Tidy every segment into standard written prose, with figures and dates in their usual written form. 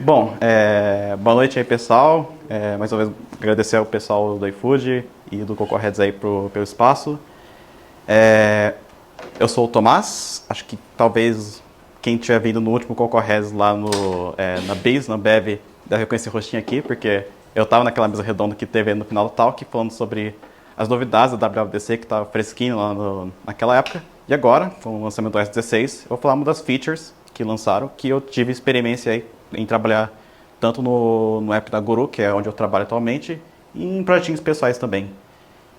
Bom, boa noite aí, pessoal. Mais uma vez agradecer ao pessoal do iFood e do Cocoheads aí pelo espaço. Eu sou o Tomás, acho que talvez quem tiver vindo no último Cocoheads lá na BIS, na Ambev, deve reconhecer o rostinho aqui, porque eu estava naquela mesa redonda que teve no final do talk, falando sobre as novidades da WWDC, que estava fresquinho lá naquela época. E agora, com o lançamento do S16, eu vou falar uma das features que lançaram, que eu tive experiência aí em trabalhar tanto no app da Guru, que é onde eu trabalho atualmente, e em projetinhos pessoais também.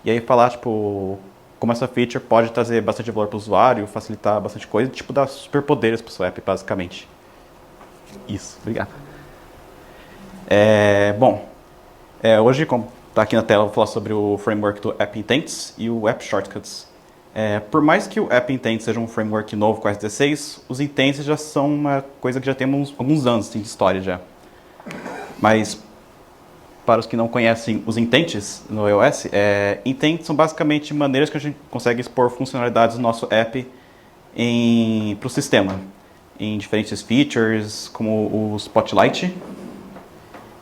E aí falar, tipo, como essa feature pode trazer bastante valor para o usuário, facilitar bastante coisa, tipo, dar superpoderes para o seu app, basicamente. Isso, obrigado. Hoje, como está aqui na tela, eu vou falar sobre o framework do App Intents e o App Shortcuts. Por mais que o App Intents seja um framework novo com o S16, os Intents já são uma coisa que já temos alguns anos assim, de história já. Mas, para os que não conhecem os Intents no iOS, Intents são basicamente maneiras que a gente consegue expor funcionalidades do nosso app para o sistema, em diferentes features, como o Spotlight,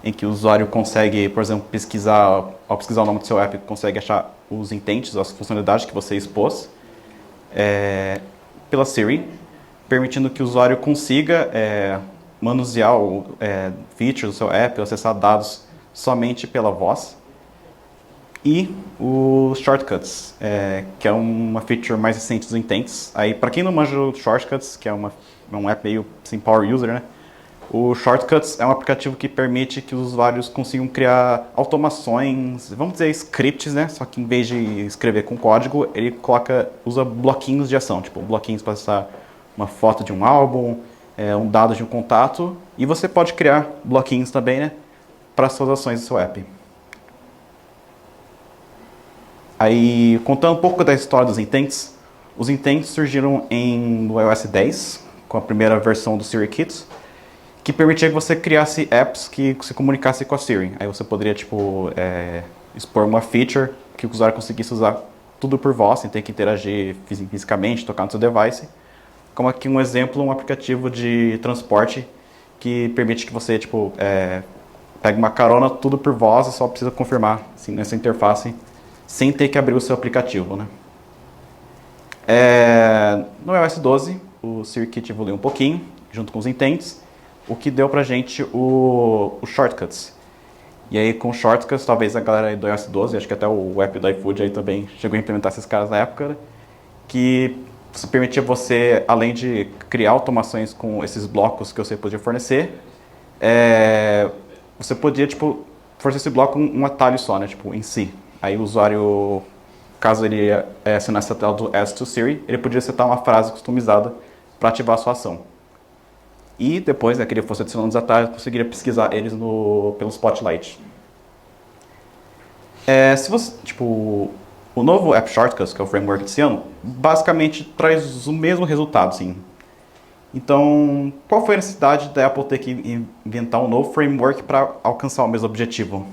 em que o usuário consegue, por exemplo, ao pesquisar o nome do seu app, consegue achar os intents, as funcionalidades que você expôs, pela Siri, permitindo que o usuário consiga manusear features do seu app, acessar dados somente pela voz. E os Shortcuts, que é uma feature mais recente dos intents. Aí, para quem não manja o Shortcuts, que é um app meio assim, power user, né? O Shortcuts é um aplicativo que permite que os usuários consigam criar automações, vamos dizer scripts, né? Só que em vez de escrever com código, ele usa bloquinhos de ação, tipo bloquinhos para acessar uma foto de um álbum, um dado de um contato, e você pode criar bloquinhos também, né? Para as suas ações do seu app. Aí, contando um pouco da história dos intents, os intents surgiram no iOS 10, com a primeira versão do SiriKit, que permitia que você criasse apps que se comunicasse com a Siri. Aí você poderia, tipo, expor uma feature que o usuário conseguisse usar tudo por voz, sem ter que interagir fisicamente, tocar no seu device. Como aqui um exemplo, um aplicativo de transporte que permite que você, tipo, pegue uma carona tudo por voz e só precisa confirmar assim, nessa interface, sem ter que abrir o seu aplicativo, né? No iOS 12, o SiriKit evoluiu um pouquinho, junto com os intents, o que deu pra gente o Shortcuts. E aí com Shortcuts, talvez a galera aí do iOS 12, acho que até o app do iFood aí também chegou a implementar esses caras na época, né? Que permitia você, além de criar automações com esses blocos que você podia fornecer, você podia, tipo, fornecer esse bloco um atalho só, né? Tipo, em si. Aí o usuário, caso ele assinasse a tela do Ask to Siri, ele podia setar uma frase customizada para ativar a sua ação. E depois, que ele fosse adicionando os atalhos, conseguiria pesquisar eles pelo Spotlight. O novo App Shortcuts, que é o framework desse ano, basicamente traz o mesmo resultado, sim. Então, qual foi a necessidade da Apple ter que inventar um novo framework para alcançar o mesmo objetivo?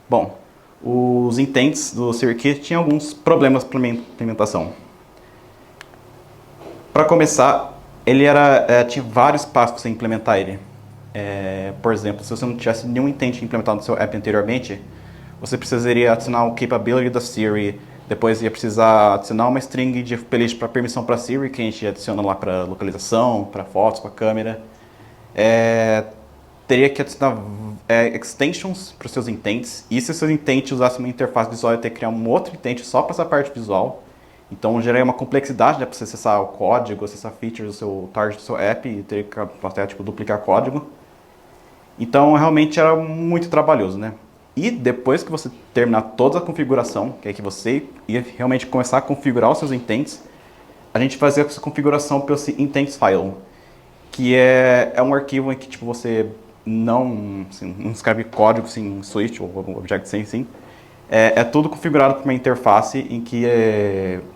Bom, os intents do SiriKit tinham alguns problemas para a implementação. Para começar, ele tinha vários passos para você implementar ele. Por exemplo, se você não tivesse nenhum intent implementado no seu app anteriormente, você precisaria adicionar o capability da Siri, depois ia precisar adicionar uma string de playlist para permissão para Siri, que a gente adiciona lá para localização, para fotos, para câmera. Teria que adicionar extensions para os seus intents, e se o seu intent usasse uma interface visual, ia ter que criar um outro intent só para essa parte visual. Então geraria uma complexidade, né, para você acessar o código, acessar features do seu target do seu app e ter que até tipo, duplicar código. Então realmente era muito trabalhoso, né? E depois que você terminar toda a configuração, que é que você ia realmente começar a configurar os seus intents, a gente fazia essa configuração pelo intents file, que é um arquivo em que tipo, você não escreve código assim, switch ou Objective-C, assim. É tudo configurado para uma interface em que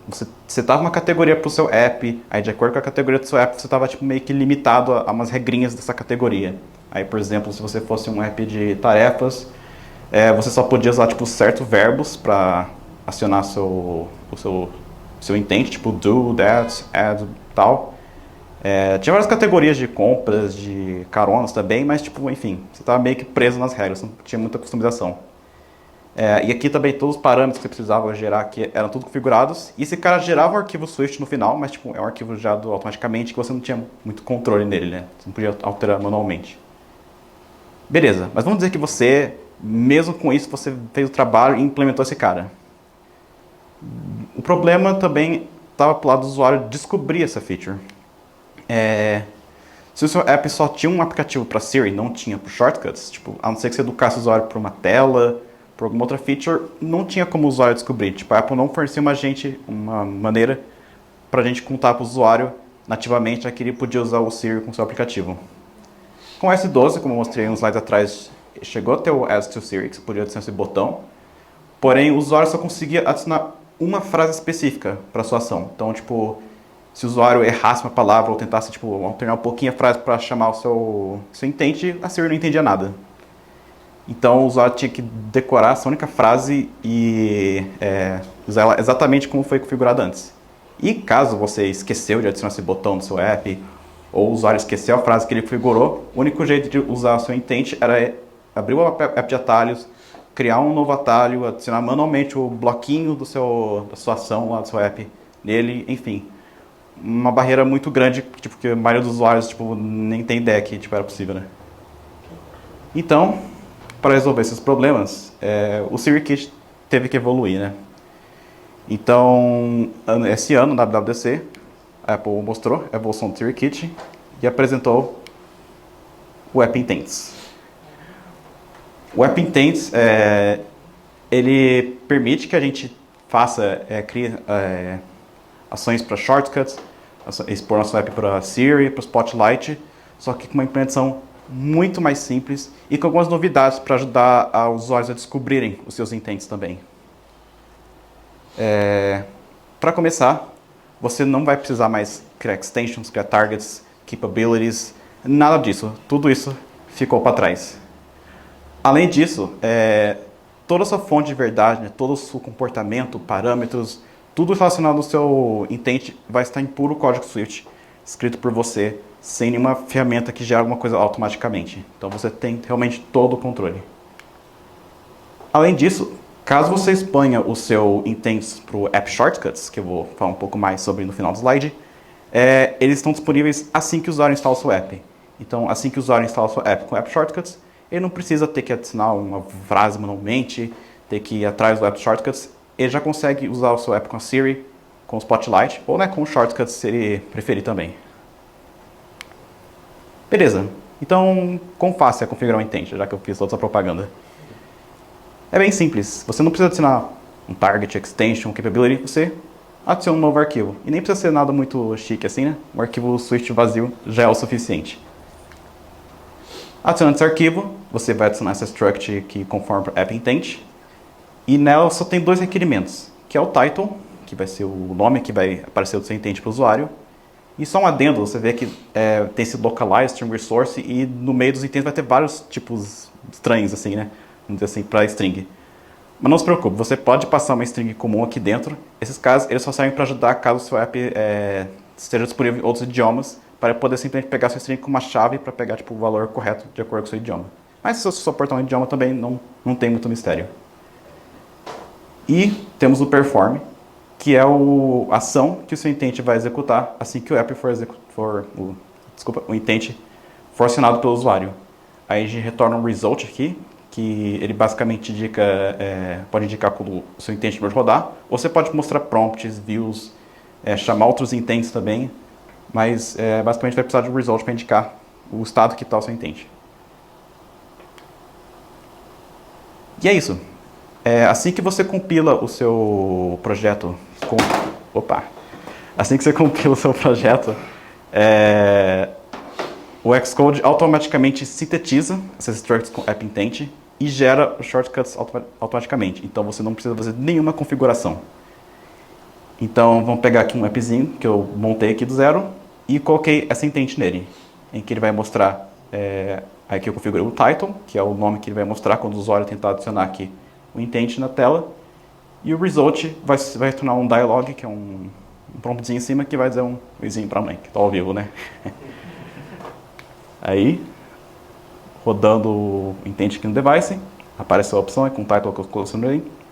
você setava uma categoria para o seu app, aí de acordo com a categoria do seu app, você estava tipo, meio que limitado a umas regrinhas dessa categoria. Aí, por exemplo, se você fosse um app de tarefas, você só podia usar tipo, certos verbos para acionar o seu intent, tipo do, that, add, tal. Tinha várias categorias de compras, de caronas também, mas, tipo, enfim, você estava meio que preso nas regras, não tinha muita customização. E aqui também todos os parâmetros que você precisava gerar aqui eram tudo configurados. E esse cara gerava um arquivo Swift no final, mas tipo, é um arquivo gerado automaticamente que você não tinha muito controle nele, né? Você não podia alterar manualmente. Beleza, mas vamos dizer que você, mesmo com isso, você fez o trabalho e implementou esse cara. O problema também estava pro lado do usuário descobrir essa feature. Se o seu app só tinha um aplicativo para Siri, não tinha para shortcuts, tipo, a não ser que você educasse o usuário por uma tela, por alguma outra feature, não tinha como o usuário descobrir. Tipo, a Apple não fornecia uma maneira para a gente contar para o usuário nativamente que ele podia usar o Siri com o seu aplicativo. Com o S12, como eu mostrei uns slides atrás, chegou a ter o Ask to Siri, que você podia adicionar esse botão, porém o usuário só conseguia adicionar uma frase específica para a sua ação. Então, tipo, se o usuário errasse uma palavra ou tentasse tipo, alternar um pouquinho a frase para chamar o seu intente, a Siri não entendia nada. Então o usuário tinha que decorar essa única frase e usar ela exatamente como foi configurada antes. E caso você esqueceu de adicionar esse botão no seu app, ou o usuário esqueceu a frase que ele configurou, o único jeito de usar o seu intent era abrir o app de atalhos, criar um novo atalho, adicionar manualmente o bloquinho da sua ação lá do seu app nele, enfim. Uma barreira muito grande, tipo, que a maioria dos usuários tipo, nem tem ideia que tipo, era possível, né? Então, para resolver esses problemas, o SiriKit teve que evoluir, né? Então, esse ano, na WWDC, a Apple mostrou a evolução do SiriKit e apresentou o App Intents. O App Intents, ele permite que a gente crie ações para shortcuts, expor nosso app para Siri, para Spotlight, só que com uma implementação muito mais simples e com algumas novidades para ajudar os usuários a descobrirem os seus intents também. Para começar, você não vai precisar mais criar extensions, criar targets, capabilities, nada disso. Tudo isso ficou para trás. Além disso, toda a sua fonte de verdade, né, todo o seu comportamento, parâmetros, tudo relacionado ao seu intent vai estar em puro código Swift, escrito por você, sem nenhuma ferramenta que gere alguma coisa automaticamente. Então você tem realmente todo o controle. Além disso, caso você exponha o seu intent para o App Shortcuts, que eu vou falar um pouco mais sobre no final do slide, eles estão disponíveis assim que o usuário instala o seu app. Então, assim que o usuário instala o seu app com App Shortcuts, ele não precisa ter que adicionar uma frase manualmente, ter que ir atrás do App Shortcuts, ele já consegue usar o seu app com a Siri, com o Spotlight, ou com o Shortcuts se ele preferir também. Beleza, então como fácil é configurar um intent, já que eu fiz toda essa propaganda? É bem simples, você não precisa adicionar um target, extension, capability, você adiciona um novo arquivo. E nem precisa ser nada muito chique assim, né? Um arquivo Swift vazio já é o suficiente. Adicionando esse arquivo, você vai adicionar essa struct que conforma para app intent. E nela só tem dois requerimentos, que é o title, que vai ser o nome que vai aparecer do seu intent para o usuário. E só um adendo, você vê que tem esse localized string resource e no meio dos intents vai ter vários tipos estranhos, assim, né? Vamos dizer assim, para string. Mas não se preocupe, você pode passar uma string comum aqui dentro. Esses casos, eles só servem para ajudar caso o seu app esteja disponível em outros idiomas, para poder simplesmente pegar sua string com uma chave para pegar tipo, o valor correto de acordo com o seu idioma. Mas se você só portar um idioma também, não tem muito mistério. E temos o perform, que é a ação que o seu intent vai executar assim que o app o intent for acionado pelo usuário. Aí a gente retorna um result aqui, que ele basicamente pode indicar quando o seu intent pode rodar, ou você pode mostrar prompts, views, chamar outros intents também, mas basicamente vai precisar de um result para indicar o estado que está o seu intent. E é isso. Assim que você compila o seu projeto assim que você compila o seu projeto, o Xcode automaticamente sintetiza essas structs com app intent e gera os shortcuts automaticamente. Então você não precisa fazer nenhuma configuração. Então vamos pegar aqui um appzinho que eu montei aqui do zero e coloquei essa intent nele, em que ele vai mostrar, aqui eu configurei o title, que é o nome que ele vai mostrar quando o usuário tentar adicionar aqui o intent na tela, e o result vai retornar um dialog, que é um promptzinho em cima que vai dizer um vizinho para a mãe, que está ao vivo, né? Aí, rodando o intent aqui no device, apareceu a opção com o title que eu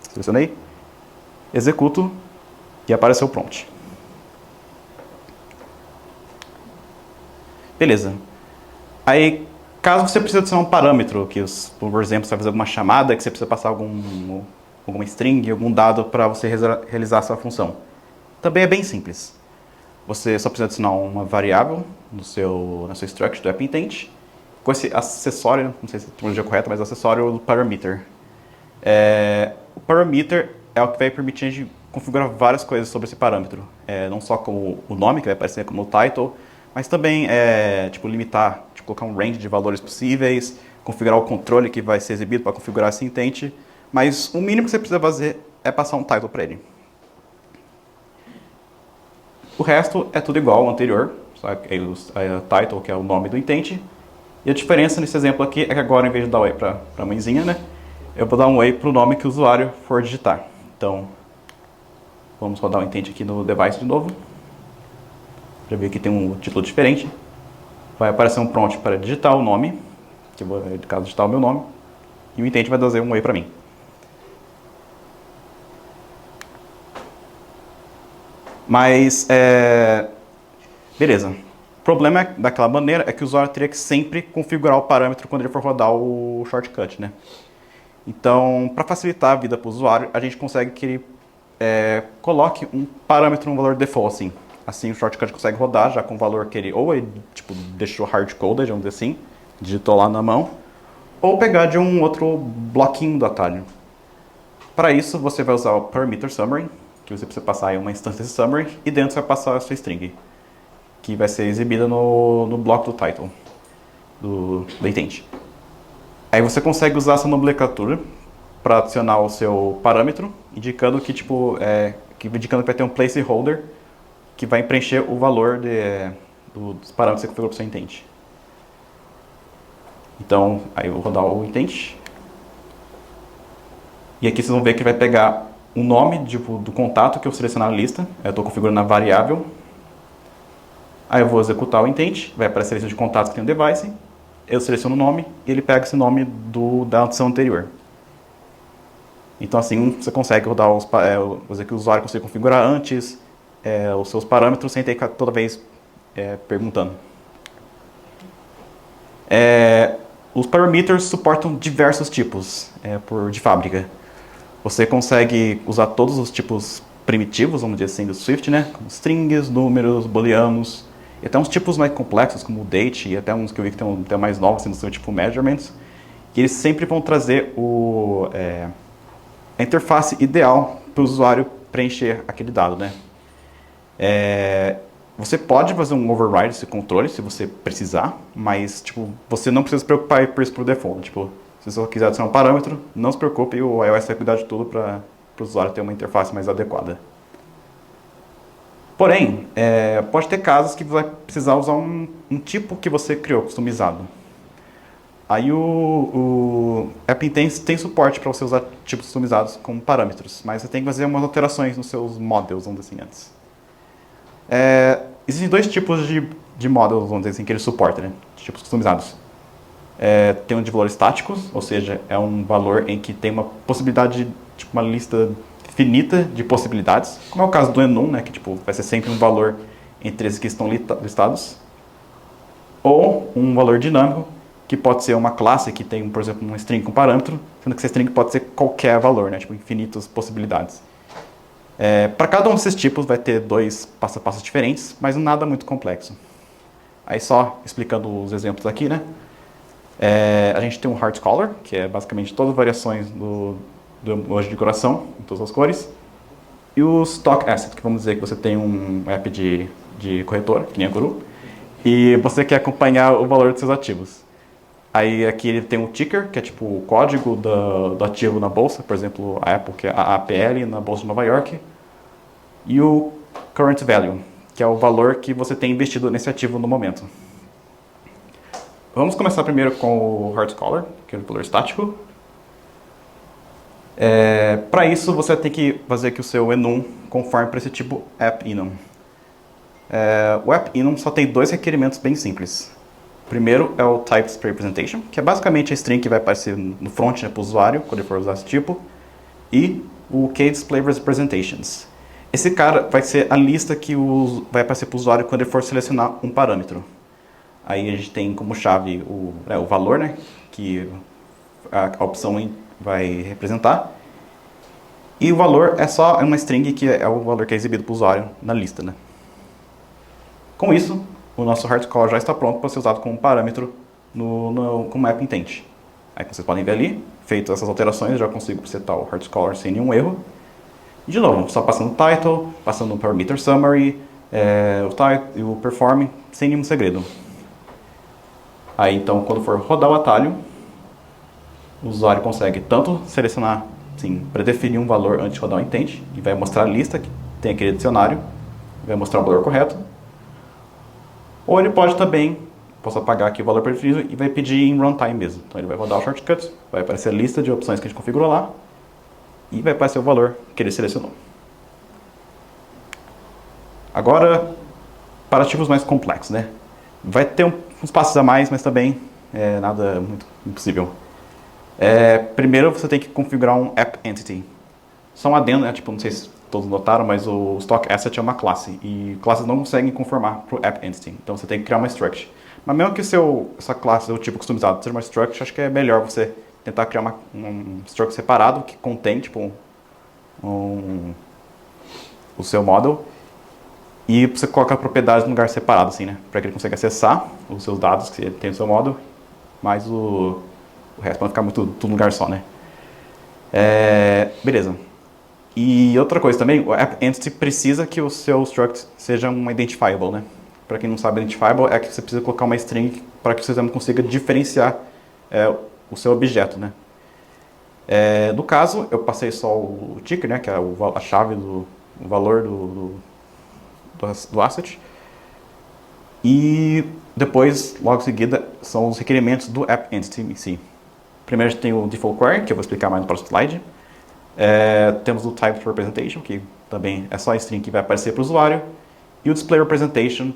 selecionei, executo e apareceu o prompt. Beleza. Aí, caso você precise adicionar um parâmetro, que por exemplo, você vai fazer alguma chamada, que você precisa passar alguma string, algum dado para você realizar a sua função. Também é bem simples. Você só precisa adicionar uma variável na sua struct do app-intent, com esse acessório, não sei se é a terminologia correta, mas acessório do parameter. O parameter é o que vai permitir a gente configurar várias coisas sobre esse parâmetro. Não só como o nome, que vai aparecer como o title, mas também limitar, colocar um range de valores possíveis, configurar o controle que vai ser exibido para configurar esse intent. Mas o mínimo que você precisa fazer é passar um title para ele. O resto é tudo igual ao anterior, só que o title, que é o nome do intent. E a diferença nesse exemplo aqui é que agora, em vez de dar oi para a mãezinha, né, eu vou dar um oi para o nome que o usuário for digitar. Então, vamos rodar o intent aqui no device de novo. Já ver que tem um título diferente. Vai aparecer um prompt para digitar o nome, que eu vou, no caso, digitar o meu nome. E o intent vai dar um oi para mim. Mas, beleza. O problema daquela maneira é que o usuário teria que sempre configurar o parâmetro quando ele for rodar o shortcut, né? Então, para facilitar a vida para o usuário, a gente consegue que ele coloque um parâmetro no valor default, assim. Assim o shortcut consegue rodar já com o valor que ele, ou ele deixou hard-coded, vamos dizer assim, digitou lá na mão, ou pegar de um outro bloquinho do atalho. Para isso, você vai usar o parameter summary, que você precisa passar em uma instância de summary, e dentro você vai passar a sua string, que vai ser exibida no bloco do title, do intent. Aí você consegue usar essa nomenclatura para adicionar o seu parâmetro, indicando que, indicando que vai ter um placeholder que vai preencher o valor dos parâmetros que você configurou para o seu intent. Então, aí eu vou rodar o intent. E aqui vocês vão ver que vai pegar o nome do contato que eu selecionar na lista. Eu estou configurando a variável. Aí eu vou executar o intent, vai aparecer a lista de contatos que tem no device. Eu seleciono o nome e ele pega esse nome da adição anterior. Então assim você consegue rodar que o usuário consegue configurar antes os seus parâmetros sem ter que toda vez perguntando. Os parameters suportam diversos tipos de fábrica. Você consegue usar todos os tipos primitivos, vamos dizer assim, do Swift, né? Como strings, números, booleanos, e até uns tipos mais complexos, como o date, e até uns que eu vi que tem mais novos, assim, do tipo measurements, que eles sempre vão trazer a interface ideal para o usuário preencher aquele dado, né? Você pode fazer um override desse controle se você precisar, mas você não precisa se preocupar por isso por default. Se você quiser adicionar um parâmetro, não se preocupe, o iOS vai cuidar de tudo para o usuário ter uma interface mais adequada. Porém, pode ter casos que vai precisar usar um tipo que você criou, customizado. Aí o app-intent tem suporte para você usar tipos customizados como parâmetros, mas você tem que fazer umas alterações nos seus models, vamos dizer assim, antes. Existem dois tipos de models, vamos dizer assim, que ele suporta, né? Tipos customizados. Tem um de valores estáticos, ou seja, é um valor em que tem uma possibilidade, uma lista finita de possibilidades, como é o caso do enum, né, que vai ser sempre um valor entre esses que estão listados, ou um valor dinâmico, que pode ser uma classe que tem, por exemplo, um string com parâmetro, sendo que essa string pode ser qualquer valor, né, infinitas possibilidades. Para cada um desses tipos vai ter dois passo a passo diferentes, mas nada muito complexo. Aí só explicando os exemplos aqui, né? A gente tem um heart color, que é basicamente todas as variações do emoji de coração, em todas as cores. E o stock asset, que vamos dizer que você tem um app de corretora, que nem a Guru, e você quer acompanhar o valor dos seus ativos. Aí aqui ele tem um ticker, que é o código do ativo na bolsa, por exemplo, a Apple, que é a APL na bolsa de Nova York. E o current value, que é o valor que você tem investido nesse ativo no momento. Vamos começar primeiro com o heart color, que é o valor estático. Para isso, você tem que fazer que o seu enum conforme para esse tipo app-enum. O app-enum só tem dois requerimentos bem simples. O primeiro é o types representation, que é basicamente a string que vai aparecer no front, né, para o usuário, quando ele for usar esse tipo. E o kDisplay representations. Esse cara vai ser a lista que vai aparecer para o usuário quando ele for selecionar um parâmetro. Aí a gente tem como chave o valor, né, que a opção vai representar. E o valor é só uma string que é o valor que é exibido para o usuário na lista, né? Com isso, o nosso hardColor já está pronto para ser usado como parâmetro como app intent. Aí vocês podem ver ali, feitas essas alterações, eu já consigo setar o hardColor sem nenhum erro. E de novo, só passando o title, passando o parameter summary, o type e o perform, sem nenhum segredo. Aí então, quando for rodar o atalho, o usuário consegue tanto selecionar, sim, predefinir um valor antes de rodar o intent, e vai mostrar a lista que tem aquele dicionário, vai mostrar o valor correto. Ou ele pode também, posso apagar aqui o valor preferido e vai pedir em runtime mesmo. Então ele vai rodar o shortcut, vai aparecer a lista de opções que a gente configurou lá, e vai aparecer o valor que ele selecionou. Agora, para ativos mais complexos, né? Vai ter uns passos a mais, mas também nada muito impossível. Primeiro você tem que configurar um app entity. Só um adendo, né? Tipo, não sei se todos notaram, mas o stock asset é uma classe e classes não conseguem conformar para o app entity. Então você tem que criar uma struct. Mas mesmo que essa classe, o tipo customizado, seja uma struct, acho que é melhor você tentar criar um struct separado que contém tipo o seu model e você coloca propriedades num lugar separado, assim, né? Para que ele consiga acessar os seus dados que tem no seu model, mas o resto vai ficar tudo num lugar só, né? Beleza. E outra coisa também, o app entity precisa que o seu struct seja um identifiable, né? Para quem não sabe, identifiable é que você precisa colocar uma string para que o sistema consiga diferenciar o seu objeto, né? No caso, eu passei só o ticker, né? Que é a chave o valor do asset. E depois, logo em seguida, são os requerimentos do app entity em si. Primeiro a gente tem o default query, que eu vou explicar mais no próximo slide. Temos o type representation, que também é só a string que vai aparecer para o usuário. E o display representation,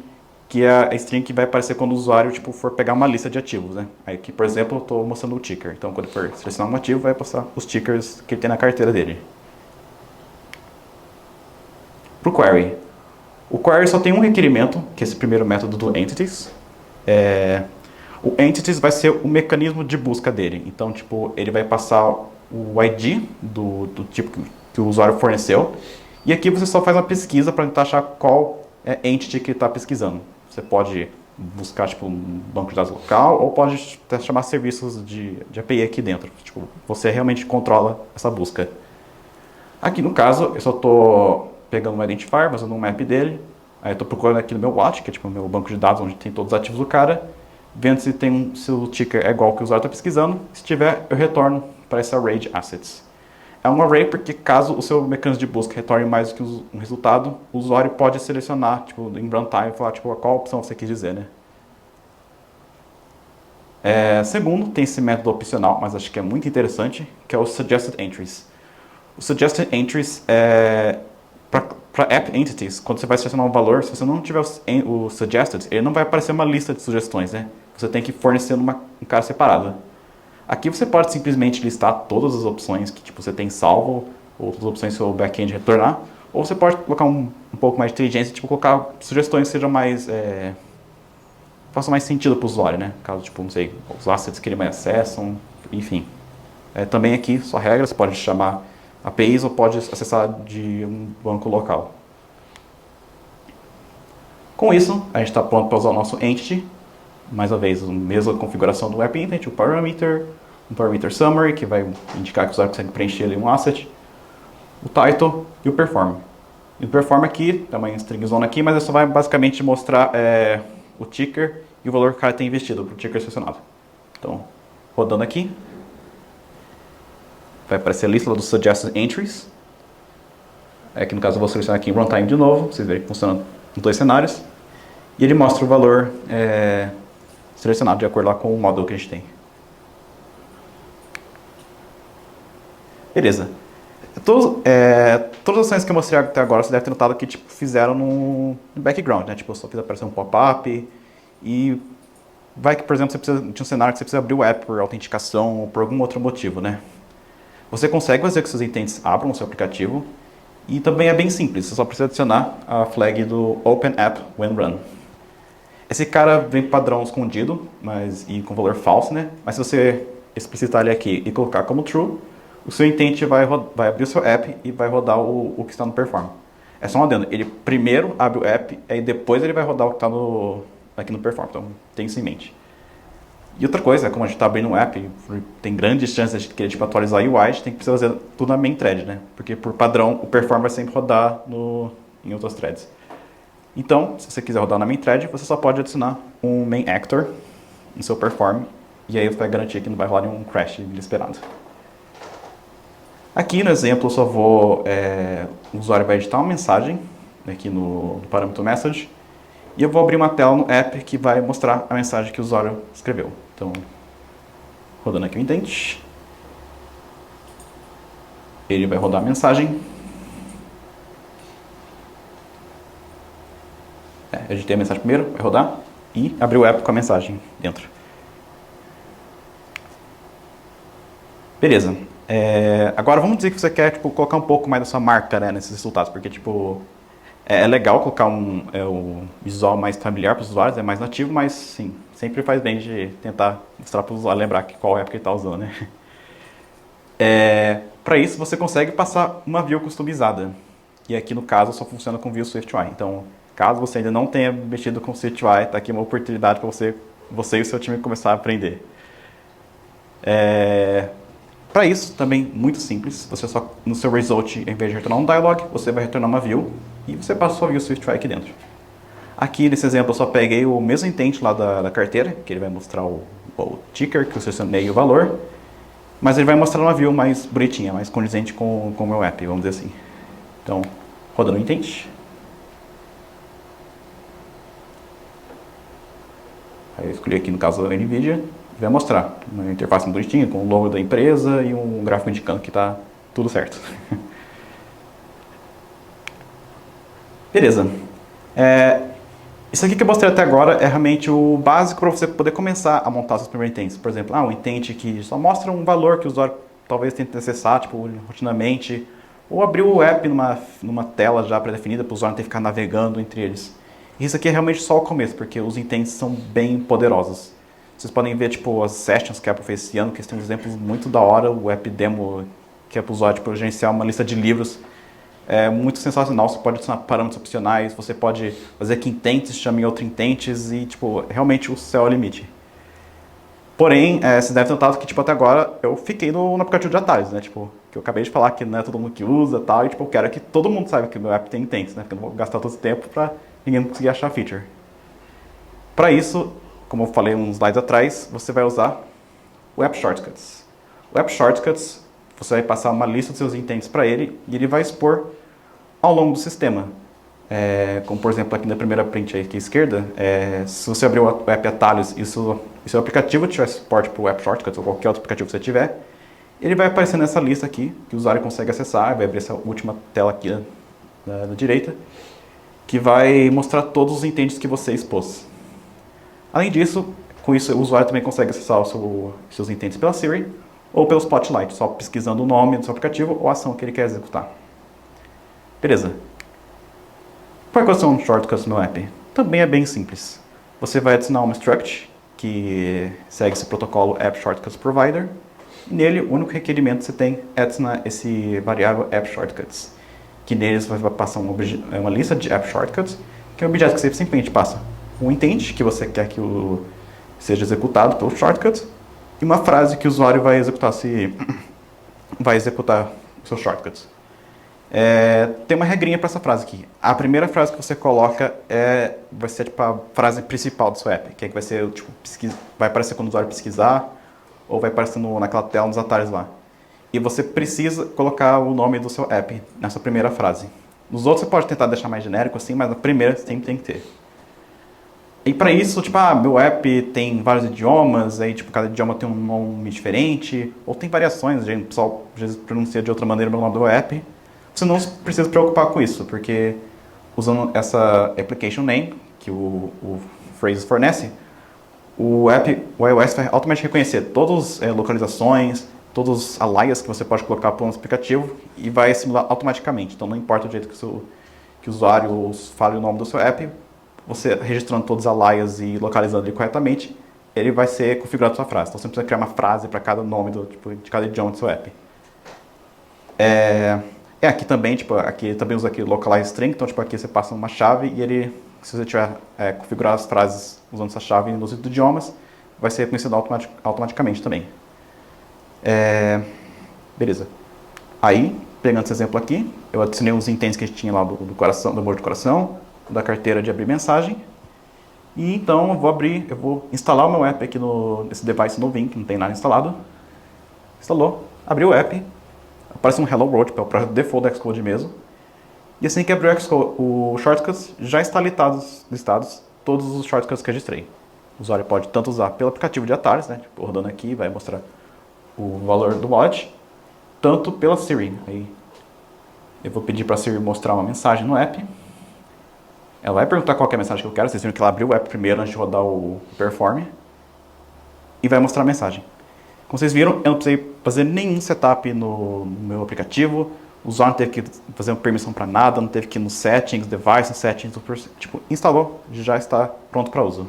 que é a string que vai aparecer quando o usuário for pegar uma lista de ativos, né? Aí aqui, por exemplo, eu estou mostrando o ticker. Então, quando for selecionar um ativo, vai passar os tickers que ele tem na carteira dele. Para o query. O query só tem um requerimento, que é esse primeiro método do entities. O entities vai ser o mecanismo de busca dele. Então, tipo, ele vai passar o ID do tipo que o usuário forneceu. E aqui você só faz uma pesquisa para tentar achar qual entity que ele está pesquisando. Você pode buscar tipo, um banco de dados local ou pode até chamar serviços de API aqui dentro. Tipo, você realmente controla essa busca. Aqui no caso, eu só estou pegando um identifier, fazendo um map dele. Aí eu estou procurando aqui no meu watch, que é tipo o meu banco de dados onde tem todos os ativos do cara. Vendo se o ticker é igual ao que o usuário está pesquisando. Se tiver, eu retorno para esse array de assets. É um array porque caso o seu mecanismo de busca retorne mais do que um resultado, o usuário pode selecionar tipo, em runtime e falar tipo, qual opção você quis dizer, né? Segundo, tem esse método opcional, mas acho que é muito interessante, que é o Suggested Entries. O Suggested Entries é para App Entities, quando você vai selecionar um valor, se você não tiver o Suggested, ele não vai aparecer uma lista de sugestões, né? Você tem que fornecer um cara separado. Aqui você pode simplesmente listar todas as opções que tipo, você tem salvo, ou todas as opções que o seu back-end retornar, ou você pode colocar um pouco mais de inteligência, tipo, colocar sugestões que sejam mais... façam mais sentido para o usuário, né? Caso, tipo, não sei, os assets que ele mais acessam, enfim. Também aqui, só regra, você pode chamar APIs ou pode acessar de um banco local. Com isso, a gente está pronto para usar o nosso entity. Mais uma vez, a mesma configuração do app intent, o parameter, um parameter summary, que vai indicar que o usuário consegue preencher ali um asset, o title e o perform. E o perform aqui, tem uma string zone aqui, mas só vai basicamente mostrar o ticker e o valor que o cara tem investido para o ticker selecionado. Então, rodando aqui, vai aparecer a lista dos suggested entries. Aqui no caso eu vou selecionar aqui em runtime de novo, vocês verem que funciona em dois cenários. E ele mostra o valor selecionado de acordo lá com o model que a gente tem. Beleza. Todas as ações que eu mostrei até agora, você deve ter notado que tipo, fizeram no background, né? Tipo, eu só fiz aparecer um pop-up e vai que, por exemplo, você precisa de um cenário que você precisa abrir o app por autenticação ou por algum outro motivo, né? Você consegue fazer com que seus intentes abram o seu aplicativo e também é bem simples, você só precisa adicionar a flag do Open App When Run. Esse cara vem padrão escondido e com valor falso, né? Mas se você explicitar ele aqui e colocar como true, o seu intent vai abrir o seu app e vai rodar o que está no perform. É só um adendo, ele primeiro abre o app e depois ele vai rodar o que está aqui no perform, então tem isso em mente. E outra coisa, como a gente está abrindo um app, tem grandes chances de querer tipo, atualizar a UI, a gente tem que fazer tudo na main thread, né? Porque por padrão o perform vai sempre rodar em outras threads. Então, se você quiser rodar na main thread, você só pode adicionar um main actor no seu perform e aí você vai garantir que não vai rolar nenhum crash inesperado. Aqui no exemplo, eu só vou... o usuário vai editar uma mensagem aqui no parâmetro message e eu vou abrir uma tela no app que vai mostrar a mensagem que o usuário escreveu. Então, rodando aqui o intent, ele vai rodar a mensagem. Editei a mensagem primeiro, vai rodar e abrir o app com a mensagem dentro. Beleza. Agora vamos dizer que você quer tipo, colocar um pouco mais da sua marca, né, nesses resultados, porque tipo, é legal colocar o visual mais familiar para os usuários, é mais nativo, mas sim, sempre faz bem de tentar mostrar para o usuário lembrar qual app que ele está usando, né? Para isso você consegue passar uma view customizada, e aqui no caso só funciona com view SwiftUI. Então, caso você ainda não tenha mexido com SwiftUI, está aqui uma oportunidade para você e o seu time começar a aprender. Para isso, também muito simples, você só no seu result, em vez de retornar um dialog, você vai retornar uma view e você passa a sua view SwiftUI aqui dentro. Aqui nesse exemplo eu só peguei o mesmo intent lá da carteira, que ele vai mostrar o ticker que eu selecionei e o valor, mas ele vai mostrar uma view mais bonitinha, mais condizente com o meu app, vamos dizer assim. Então, rodando o intent. Aí eu escolhi aqui no caso a NVIDIA. Vai mostrar uma interface bonitinha com o logo da empresa e um gráfico indicando que está tudo certo. Beleza. Isso aqui que eu mostrei até agora é realmente o básico para você poder começar a montar seus primeiros intents. Por exemplo, um intent que só mostra um valor que o usuário talvez tente acessar, tipo, rotineiramente, ou abrir o app numa tela já pré-definida para o usuário não ter que ficar navegando entre eles. Isso aqui é realmente só o começo, porque os intents são bem poderosos. Vocês podem ver tipo, as sessions que a Apple fez esse ano, que tem exemplos muito da hora, o app demo que é para o usuário tipo, gerenciar uma lista de livros. É muito sensacional, você pode adicionar parâmetros opcionais, você pode fazer que intents chamem outro intents e tipo, realmente o céu é o limite. Porém, vocês devem ter notado que tipo, até agora eu fiquei no aplicativo de atalhos, né? Tipo, que eu acabei de falar que não é todo mundo que usa e tal, e tipo, eu quero que todo mundo saiba que o meu app tem intents, né? Porque eu não vou gastar todo esse tempo para ninguém conseguir achar a feature. Para isso, como eu falei uns slides atrás, você vai usar o App Shortcuts. O App Shortcuts, você vai passar uma lista dos seus intents para ele e ele vai expor ao longo do sistema. Como por exemplo aqui na primeira print aqui à esquerda, se você abrir o app Atalhos e o seu aplicativo tiver suporte para o App Shortcuts ou qualquer outro aplicativo que você tiver, ele vai aparecer nessa lista aqui, que o usuário consegue acessar, vai abrir essa última tela aqui da direita, que vai mostrar todos os intents que você expôs. Além disso, com isso o usuário também consegue acessar seus intents pela Siri ou pelo Spotlight, só pesquisando o nome do seu aplicativo ou a ação que ele quer executar. Beleza. Quais são os shortcuts no app? Também é bem simples. Você vai adicionar uma struct que segue esse protocolo App Shortcuts Provider. E nele, o único requerimento que você tem é adicionar esse variável App Shortcuts, que neles vai passar uma lista de App Shortcuts, que é um objeto que você simplesmente passa um intent que você quer que seja executado pelo shortcut e uma frase que o usuário vai executar os seus shortcuts. Tem uma regrinha para essa frase aqui. A primeira frase que você coloca vai ser tipo, a frase principal do seu app, que vai ser tipo, vai aparecer quando o usuário pesquisar ou vai aparecer naquela tela nos atalhos lá. E você precisa colocar o nome do seu app nessa primeira frase. Nos outros você pode tentar deixar mais genérico assim, mas na primeira sempre tem que ter. E para isso, tipo, meu app tem vários idiomas, aí tipo, cada idioma tem um nome diferente, ou tem variações, o pessoal às vezes pronuncia de outra maneira no nome do app. Você não precisa se preocupar com isso, porque usando essa application name, que o Phrases fornece, o iOS vai automaticamente reconhecer todas as localizações, todos os alias que você pode colocar para o nosso aplicativo e vai assimilar automaticamente. Então não importa o jeito que o usuário fale o nome do seu app, você registrando todos os alias e localizando ele corretamente, ele vai ser configurado a sua frase. Então você não precisa criar uma frase para cada nome de cada idioma do seu app. Aqui também, aqui também usa aqui localize string, então aqui você passa uma chave e ele, se você tiver configurado as frases usando essa chave nos idiomas, vai ser reconhecido automaticamente também. Beleza. Aí, pegando esse exemplo aqui, eu adicionei os intents que a gente tinha lá do coração, do emoji do coração, da carteira de abrir mensagem. E então eu vou instalar o meu app aqui nesse device novinho, que não tem nada instalado. Instalou, abriu o app, aparece um Hello World, que é o projeto default do Xcode mesmo. E assim que abrir o Shortcuts, já está listados todos os shortcuts que eu registrei. O usuário pode tanto usar pelo aplicativo de atalhos, né? Tipo, rodando aqui, vai mostrar o valor do wallet, tanto pela Siri. Aí eu vou pedir para a Siri mostrar uma mensagem no app. Ela vai perguntar qual é a mensagem que eu quero. Vocês viram que ela abriu o app primeiro antes de rodar o Perform. E vai mostrar a mensagem. Como vocês viram, eu não precisei fazer nenhum setup no meu aplicativo. O usuário não teve que fazer uma permissão para nada, não teve que ir nos settings, device, settings, tipo, instalou, já está pronto para uso.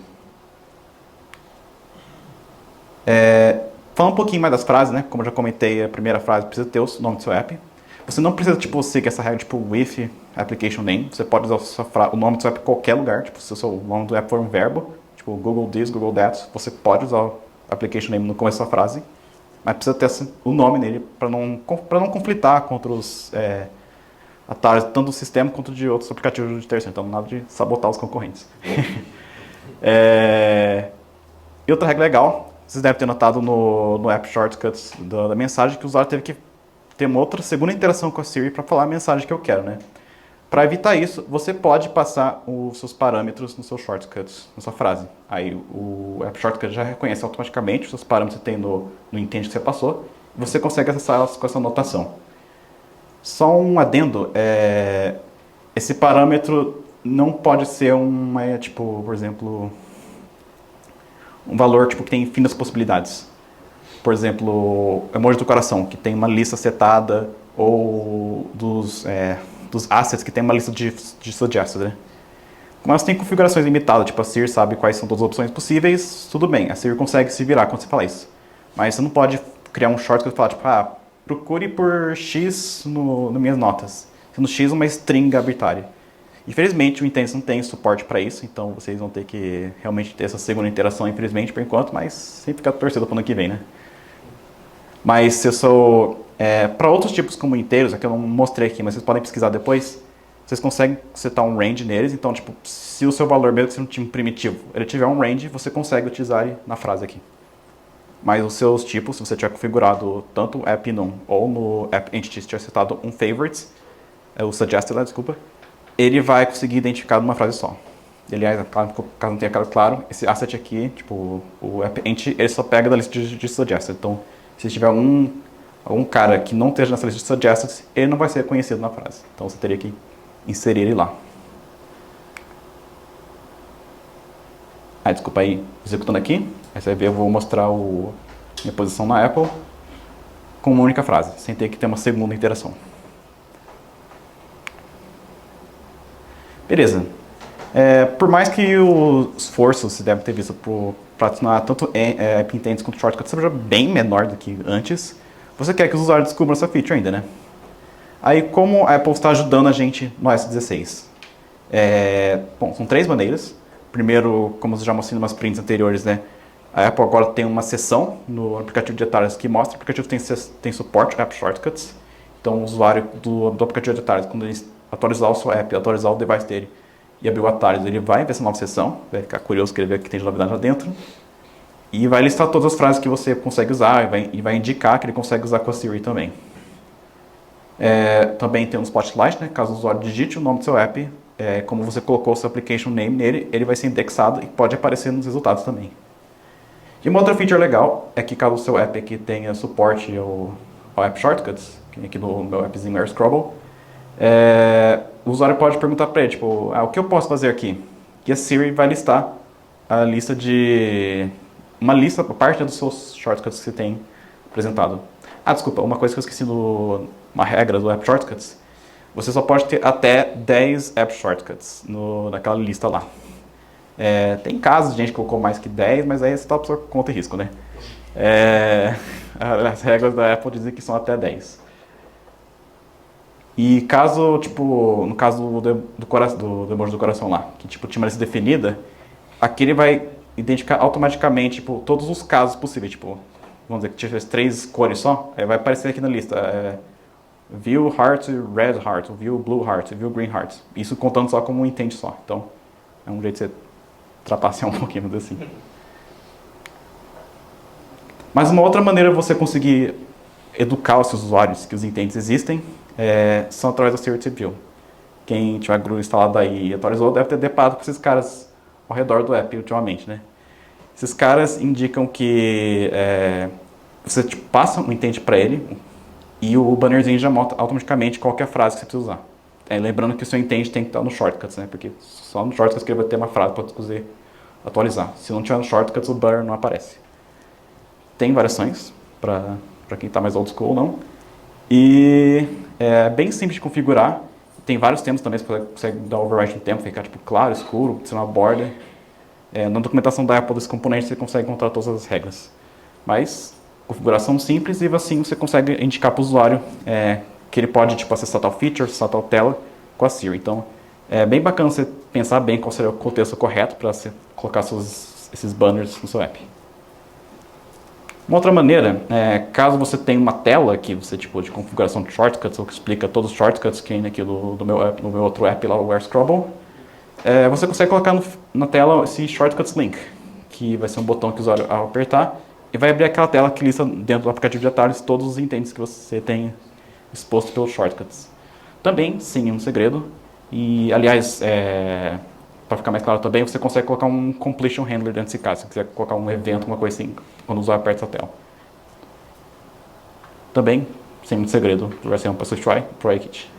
Falando um pouquinho mais das frases, né? Como eu já comentei, a primeira frase precisa ter o nome do seu app. Você não precisa seguir essa regra with application name. Você pode usar o nome do seu app em qualquer lugar. Tipo, se o nome do app for um verbo, tipo Google this, Google that, você pode usar o application name no começo da frase. Mas precisa ter o nome nele para não conflitar contra os atalhos, tanto do sistema quanto de outros aplicativos de terceiro. Então, nada de sabotar os concorrentes. E outra regra legal, vocês devem ter notado no app shortcuts da mensagem que o usuário teve que ter uma outra segunda interação com a Siri para falar a mensagem que eu quero, né? Para evitar isso, você pode passar os seus parâmetros nos seus shortcuts, na sua frase. Aí o app shortcut já reconhece automaticamente os seus parâmetros que você tem no intent que você passou e você consegue acessá-los com essa anotação. Só um adendo, esse parâmetro não pode ser por exemplo, um valor que tem infinitas possibilidades. Por exemplo, o emoji do coração, que tem uma lista setada, ou dos assets, que tem uma lista de suggested, né? Como elas têm configurações limitadas, tipo a Siri sabe quais são todas as opções possíveis, tudo bem, a Siri consegue se virar quando você fala isso. Mas você não pode criar um shortcut e falar, procure por X nas minhas notas. Sendo X uma string arbitrária. Infelizmente, o Intents não tem suporte para isso, então vocês vão ter que realmente ter essa segunda interação, infelizmente, por enquanto, mas sempre fica torcendo para o ano que vem, né? Mas se eu sou... para outros tipos como inteiros, aqui eu não mostrei aqui, mas vocês podem pesquisar depois, vocês conseguem setar um range neles, então, tipo, se o seu valor, mesmo que seja um time primitivo, ele tiver um range, você consegue utilizar ele na frase aqui. Mas os seus tipos, se você tiver configurado tanto o app num ou no app entity, se tiver setado um favorites, o suggested, desculpa, ele vai conseguir identificar numa frase só. Aliás, caso não tenha ficado claro, esse asset aqui, tipo, o app entity, ele só pega da lista de suggested. Então, se tiver algum cara que não esteja nessa lista de suggested, ele não vai ser reconhecido na frase. Então, você teria que inserir ele lá. Desculpa aí, executando aqui. Aí você vai ver, eu vou mostrar minha posição na Apple com uma única frase, sem ter que ter uma segunda interação. Beleza. Por mais que o esforço você deve ter visto para adicionar tanto app intents quanto shortcuts seja bem menor do que antes, você quer que os usuários descubram essa feature ainda, né? Aí, como a Apple está ajudando a gente no iOS 16? Bom, são 3 maneiras. Primeiro, como eu já mostrei em umas prints anteriores, né? A Apple agora tem uma seção no aplicativo de atalhos que mostra que o aplicativo tem suporte a App Shortcuts. Então, o usuário do aplicativo de atalhos, quando ele atualizar o seu app, atualizar o device dele e abrir o atalhos, ele vai ver essa nova seção, vai ficar curioso, querer ver o que tem de novidade lá dentro. E vai listar todas as frases que você consegue usar e vai indicar que ele consegue usar com a Siri também. Também tem um Spotlight, né? Caso o usuário digite o nome do seu app, como você colocou o seu application name nele, ele vai ser indexado e pode aparecer nos resultados também. E uma outra feature legal é que caso o seu app aqui tenha suporte ao App Shortcuts, que aqui no meu appzinho AirScrabble, o usuário pode perguntar para ele, tipo, o que eu posso fazer aqui? E a Siri vai listar a lista parte dos seus shortcuts que você tem apresentado. Desculpa, uma coisa que eu esqueci uma regra do App Shortcuts, você só pode ter até 10 App Shortcuts naquela lista lá. Tem casos de gente que colocou mais que 10, mas aí você está por sua conta e risco, né? As regras da Apple dizem que são até 10. E caso, tipo, no caso do emoji do coração lá, que tipo, tinha uma lista definida, aqui ele vai identificar automaticamente, tipo, todos os casos possíveis, tipo, vamos dizer que tivesse 3 cores só, aí vai aparecer aqui na lista, view heart, red heart, view blue heart, view green heart. Isso contando só como um intent só. Então, é um jeito de você trapacear um pouquinho, vamos dizer assim. Mas uma outra maneira de você conseguir educar os seus usuários que os intents existem são através da Siri View. Quem tiver GRU instalado aí e atualizou deve ter deparado com esses caras ao redor do app ultimamente, né? Esses caras indicam que você passa um intent para ele e o bannerzinho já mostra automaticamente qual que é a frase que você precisa usar. Lembrando que o seu intent tem que estar no Shortcuts, né? Porque só no Shortcuts que ele vai ter uma frase para você atualizar. Se não tiver no Shortcuts, o banner não aparece. Tem variações para quem está mais old school ou não. E é bem simples de configurar. Tem vários temas também, você consegue dar override no tempo, ficar tipo claro, escuro, ser uma border. Na documentação da Apple desse componente você consegue encontrar todas as regras. Mas, configuração simples e assim você consegue indicar para o usuário que ele pode tipo, acessar tal feature, acessar tal tela com a Siri. Então, é bem bacana você pensar bem qual seria o contexto correto para você colocar esses banners no seu app. Uma outra maneira, caso você tenha uma tela que você tipo de configuração de shortcuts ou que explica todos os shortcuts que tem aqui do meu app, no meu outro app lá, o AirScrabble, você consegue colocar na tela esse Shortcuts Link, que vai ser um botão que o usuário ao apertar e vai abrir aquela tela que lista dentro do aplicativo de atalhos todos os intents que você tem exposto pelos shortcuts. Também, sim, um segredo. E, aliás, para ficar mais claro também, você consegue colocar um completion handler dentro desse caso, se você quiser colocar um evento, uma coisa assim, quando o usuário aperta essa tela. Também, sem muito segredo, vai ser um password try kit.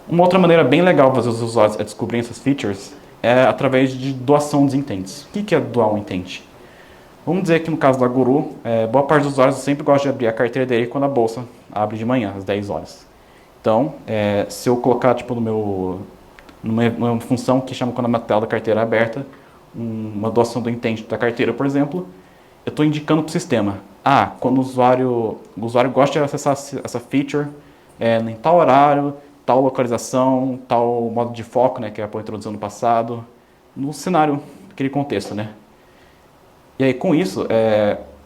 Uma outra maneira bem legal de fazer os usuários descobrirem essas features é através de doação dos intents. O que é doar um intent? Vamos dizer que no caso da Guru, boa parte dos usuários sempre gosta de abrir a carteira dele quando a bolsa abre de manhã, às 10 horas. Então, se eu colocar tipo, numa função que chama quando a tela da carteira é aberta, uma doação do intent da carteira, por exemplo, eu estou indicando para o sistema, quando o usuário gosta de acessar essa feature em tal horário, tal localização, tal modo de foco, né, que a Apple introduziu no passado, no cenário, aquele contexto, né. E aí, com isso,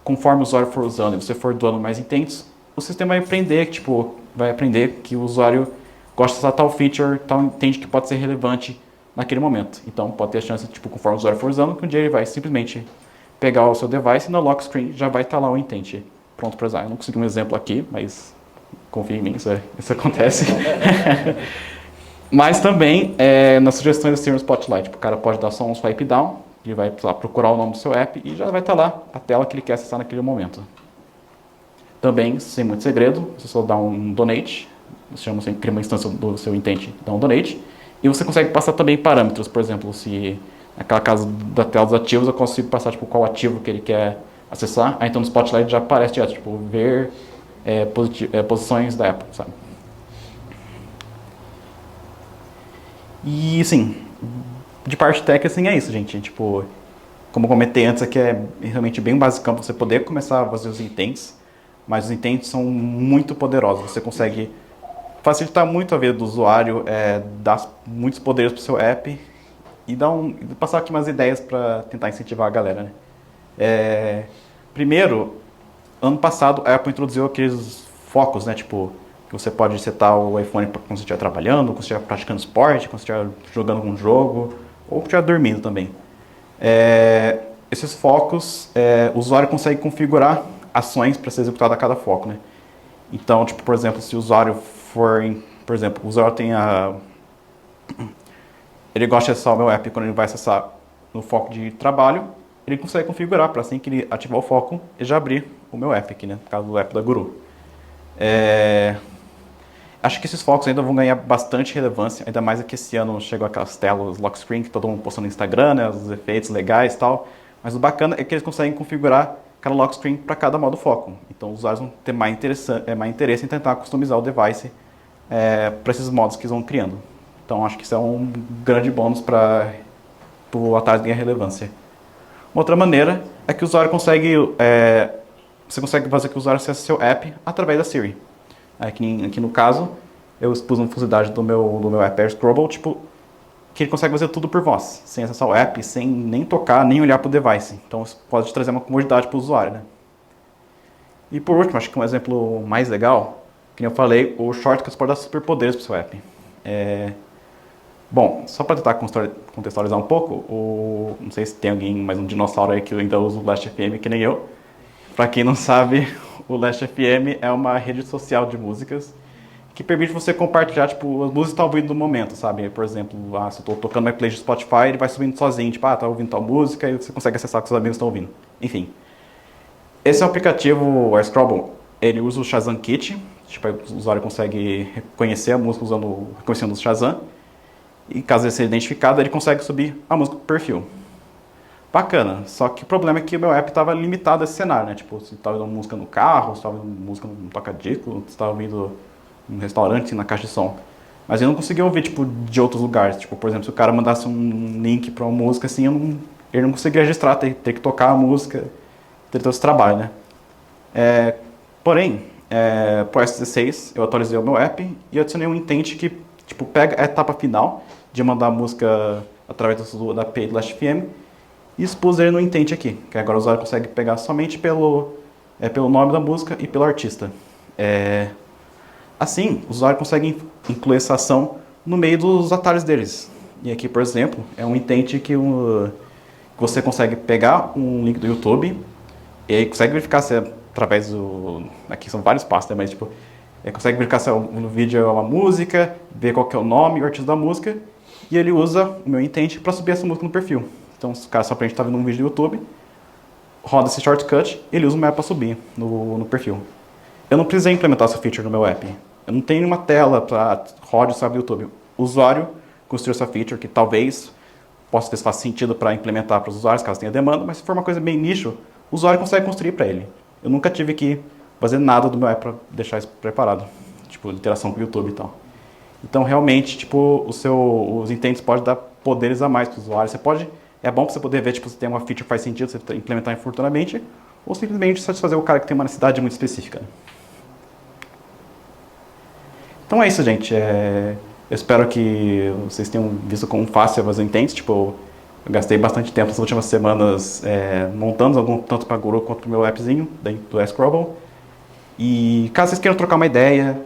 conforme o usuário for usando e você for doando mais intents, o sistema vai aprender que o usuário gosta de usar tal feature, tal intent que pode ser relevante naquele momento. Então, pode ter a chance, conforme o usuário for usando, que um dia ele vai simplesmente pegar o seu device e na lock screen já vai estar lá o intent pronto para usar. Eu não consegui um exemplo aqui, mas confia em mim, isso acontece. Mas também, nas sugestões da Siri Spotlight, o cara pode dar só um swipe down, ele vai procurar o nome do seu app e já vai estar lá a tela que ele quer acessar naquele momento. Também, sem muito segredo, você só dá um donate, você cria uma instância do seu intent, dá um donate, e você consegue passar também parâmetros, por exemplo, se naquela casa da tela dos ativos eu consigo passar qual ativo que ele quer acessar, aí então no Spotlight já aparece direto, ver posições da Apple, sabe? E, assim, de parte tech, assim, é isso, gente. Como eu comentei antes, aqui é realmente bem basicão para você poder começar a fazer os intents, mas os intents são muito poderosos. Você consegue facilitar muito a vida do usuário, dar muitos poderes para o seu app e passar aqui umas ideias para tentar incentivar a galera, né? Primeiro, ano passado, a Apple introduziu aqueles focos, né? Que você pode setar o iPhone quando você estiver trabalhando, quando você estiver praticando esporte, quando você estiver jogando algum jogo, ou quando estiver dormindo também. Esses focos, o usuário consegue configurar ações para ser executado a cada foco, né? Então, por exemplo, se o usuário for Por exemplo, o usuário tem ele gosta de acessar o meu app quando ele vai acessar no foco de trabalho, ele consegue configurar para assim que ele ativar o foco, ele já abrir o meu app aqui, né? No caso do app da Guru. Acho que esses focos ainda vão ganhar bastante relevância, ainda mais que esse ano chegou aquelas telas lock screen que todo mundo postou no Instagram, né? Os efeitos legais e tal. Mas o bacana é que eles conseguem configurar cada lock screen para cada modo foco. Então os usuários vão ter mais interesse em tentar customizar o device para esses modos que eles vão criando. Então acho que isso é um grande bônus para o Atalhos ganhar relevância. Uma outra maneira é que o usuário consegue, você consegue fazer que o usuário acesse seu app através da Siri. Aqui no caso, eu expus uma funcionalidade do meu app AirScrobble, tipo, que ele consegue fazer tudo por voz, sem acessar o app, sem nem tocar, nem olhar para o device. Então isso pode trazer uma comodidade para o usuário, né? E por último, acho que um exemplo mais legal, que eu falei, o Shortcuts pode dar superpoderes para o seu app. Bom, só para tentar contextualizar um pouco, não sei se tem alguém, mais um dinossauro aí que ainda usa o Last.fm que nem eu. Para quem não sabe, o Last.fm é uma rede social de músicas que permite você compartilhar, tipo, as músicas que estão ouvindo no momento, sabe? Por exemplo, se eu estou tocando minha playlist do Spotify, ele vai subindo sozinho, tipo, tá ouvindo tal música, e você consegue acessar o que seus amigos estão ouvindo. Enfim. Esse é o aplicativo AirScrobble, ele usa o Shazam Kit, tipo, o usuário consegue reconhecer a música reconhecendo o Shazam, e caso ele seja identificado, ele consegue subir a música pro perfil. Bacana, só que o problema é que o meu app estava limitado a esse cenário, né? Tipo, se estava ouvindo música no carro, se estava ouvindo música no toca-disco, se estava ouvindo num restaurante, na caixa de som. Mas eu não conseguia ouvir, tipo, de outros lugares. Tipo, por exemplo, se o cara mandasse um link para uma música, assim, ele não conseguia registrar, ter que tocar a música, ter todo esse trabalho, né? Porém, pro iOS 16, eu atualizei o meu app e adicionei um intent que, tipo, pega a etapa final de mandar a música através da API do Last.fm e expus ele no intent aqui, que agora o usuário consegue pegar somente pelo nome da música e pelo artista. Assim, o usuário consegue incluir essa ação no meio dos atalhos deles. E aqui, por exemplo, é um intent que você consegue pegar um link do YouTube e aí consegue verificar se é através do... Aqui são vários passos, né? Mas tipo, consegue verificar se no vídeo é uma música, ver qual que é o nome e o artista da música, e ele usa o meu intent para subir essa música no perfil. Então, se o cara só pra gente estar vendo um vídeo do YouTube, roda esse shortcut, ele usa o meu app para subir no perfil. Eu não precisei implementar essa feature no meu app. Eu não tenho uma tela para rode o do YouTube. O usuário construiu essa feature que talvez possa ter faça sentido para implementar para os usuários, caso tenha demanda, mas se for uma coisa bem nicho, o usuário consegue construir para ele. Eu nunca tive que fazer nada do meu app para deixar isso preparado. Tipo, interação com o YouTube e tal. Então, realmente, tipo, os intents podem dar poderes a mais para o usuário. É bom para você poder ver, tipo, se tem uma feature que faz sentido você implementar futuramente, ou simplesmente satisfazer o cara que tem uma necessidade muito específica. Então é isso, gente. Eu espero que vocês tenham visto como fácil fazer intents. Tipo, eu gastei bastante tempo nas últimas semanas montando algum tanto para Guru quanto para o meu appzinho do AirScrobble. E caso vocês queiram trocar uma ideia,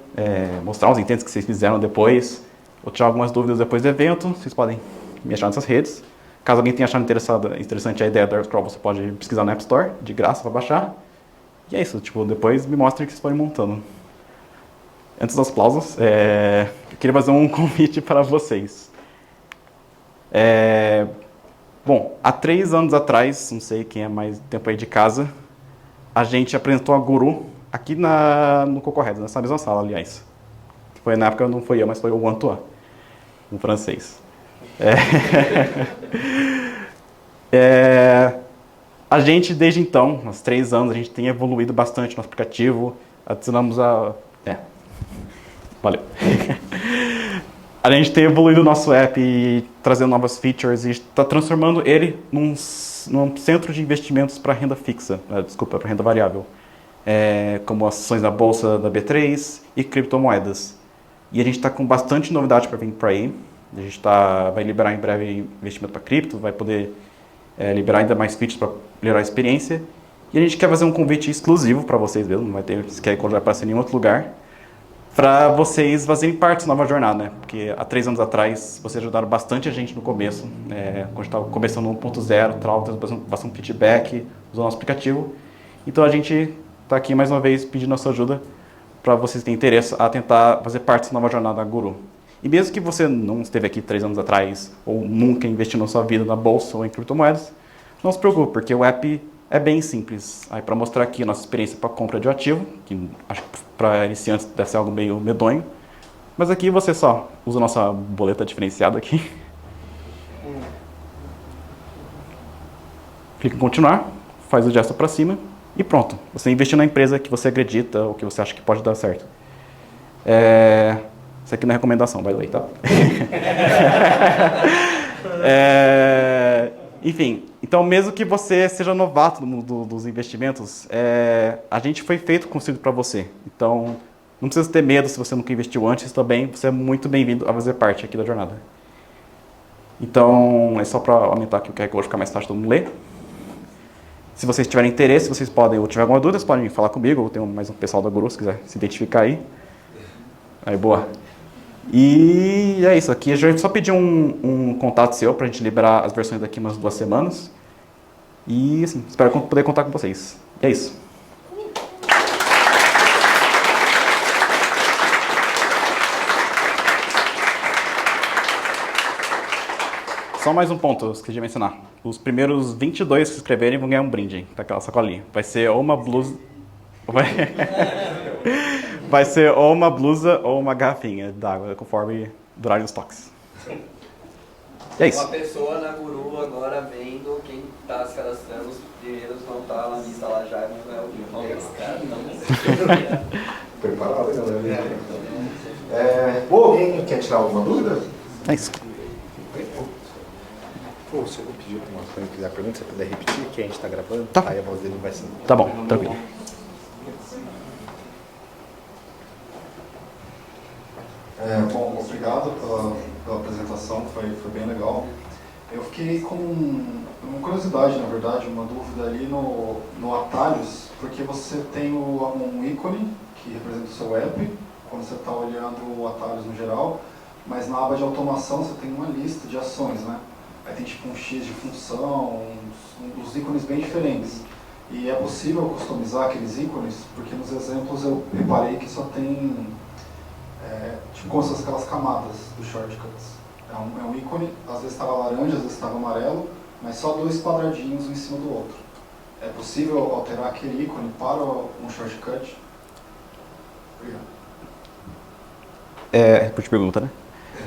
mostrar os intents que vocês fizeram depois, ou tirar algumas dúvidas depois do evento, vocês podem me achar nessas redes. Caso alguém tenha achado interessante a ideia do AirScrobble, você pode pesquisar no App Store, de graça, para baixar. E é isso, tipo, depois me mostrem o que vocês podem montando. Antes dos aplausos, eu queria fazer um convite para vocês. Bom, há 3 anos atrás, não sei quem é mais tempo aí de casa, a gente apresentou a Guru aqui no Cocorredo, nessa mesma sala, aliás. Foi na época, não foi eu, mas foi o Antoine, um francês. A gente, desde então, há 3 anos, a gente tem evoluído bastante no aplicativo, adicionamos valeu. A gente tem evoluído o nosso app e trazendo novas features e está transformando ele num centro de investimentos para renda fixa, para renda variável, como ações da bolsa da B3 e criptomoedas. E a gente está com bastante novidade para vir para aí. A gente vai liberar em breve investimento para cripto, vai poder liberar ainda mais features para melhorar a experiência. E a gente quer fazer um convite exclusivo para vocês mesmo, não vai ter sequer quando vai aparecer em nenhum outro lugar, para vocês fazerem parte dessa nova jornada, né? Porque há 3 anos atrás vocês ajudaram bastante a gente no começo, quando a gente estava começando no 1.0, tendo bastante feedback usando o nosso aplicativo. Então a gente está aqui mais uma vez pedindo a sua ajuda para vocês que têm interesse a tentar fazer parte dessa nova jornada Guru. E mesmo que você não esteve aqui 3 anos atrás, ou nunca investiu na sua vida na bolsa ou em criptomoedas, não se preocupe, porque o app é bem simples. Aí para mostrar aqui a nossa experiência para compra de ativo, que acho que para iniciantes deve ser algo meio medonho, mas aqui você só usa a nossa boleta diferenciada aqui. Clica em continuar, faz o gesto para cima e pronto. Você investiu na empresa que você acredita ou que você acha que pode dar certo. Isso aqui não é recomendação, by the way, tá? Enfim, então mesmo que você seja novato no mundo dos investimentos, a gente foi feito consigo para você. Então não precisa ter medo se você nunca investiu antes também, você é muito bem-vindo a fazer parte aqui da jornada. Então é só para aumentar aqui o QR Code, ficar mais fácil todo mundo ler. Se vocês tiverem interesse, vocês podem, ou tiver alguma dúvida, vocês podem falar comigo, ou tem mais um pessoal da Guru, se quiser se identificar aí. Aí, boa. E é isso, aqui a gente só pediu um contato seu pra gente liberar as versões daqui umas 2 semanas. E assim, espero poder contar com vocês. E é isso. Só mais um ponto que eu esqueci de mencionar. Os primeiros 22 que se inscreverem vão ganhar um brinde daquela sacolinha. Vai ser ou uma blusa... Vai ser ou uma blusa ou uma garrafinha d'água, conforme durarem os toques. E é isso. Uma pessoa na Guru agora vendo quem está se cadastrando, os primeiros vão estar na lista lá já, mas não é o dia. Os caras estão preparado, galera. Alguém quer tirar alguma dúvida? É isso. Pô, se eu vou pedir para quem quiser pergunta, se você puder repetir, que a gente está gravando, tá. Aí a voz dele vai ser. Tá bom, tranquilo. Bom, obrigado pela apresentação, foi bem legal. Eu fiquei com uma curiosidade, na verdade, uma dúvida ali no Atalhos, porque você tem um ícone que representa o seu app, quando você está olhando o Atalhos no geral, mas na aba de automação você tem uma lista de ações, né? Aí tem tipo um X de função, uns ícones bem diferentes. E é possível customizar aqueles ícones, porque nos exemplos eu reparei que só tem, tipo como se fossem aquelas camadas dos shortcuts. É um ícone, às vezes estava laranja, às vezes estava amarelo, mas só 2 quadradinhos um em cima do outro. É possível alterar aquele ícone para um shortcut? Obrigado. Por te pergunta, né?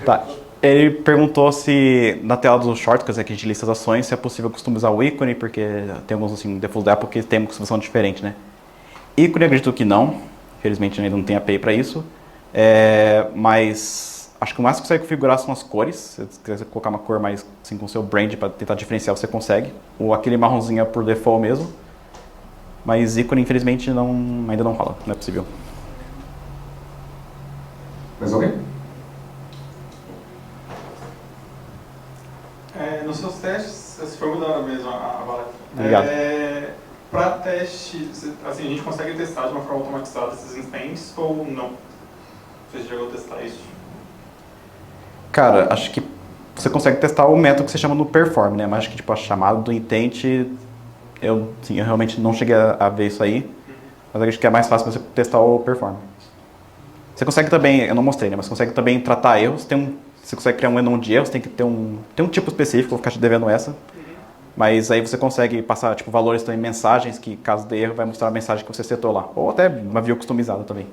Tá. Ele perguntou se na tela dos shortcuts, que a gente lista as ações, se é possível customizar o ícone, porque tem alguns assim, default da Apple que tem uma customização diferente, né? Ícone, acredito que não. Infelizmente ainda não tem API para isso. Mas acho que o mais que você consegue configurar são as cores. Se você quiser colocar uma cor mais assim, com o seu brand para tentar diferenciar, você consegue. Ou aquele marronzinho é por default mesmo. Mas ícone, infelizmente, ainda não rola. Não é possível. Mais alguém? Nos seus testes, você foi mudando mesmo a bala. Obrigado. Para teste, assim, a gente consegue testar de uma forma automatizada esses intents ou não? Você chegou a testar isso? Cara, acho que você consegue testar o método que você chama no perform, né? Mas acho que tipo, a chamada do intent, eu realmente não cheguei a ver isso aí. Mas acho que é mais fácil você testar o perform. Você consegue também, eu não mostrei, né? Mas você consegue também tratar erros. Você consegue criar um enum de erros, tem que ter um tipo específico, vou ficar te devendo essa. Mas aí você consegue passar tipo, valores também, mensagens, que caso dê erro vai mostrar a mensagem que você setou lá. Ou até uma view customizada também.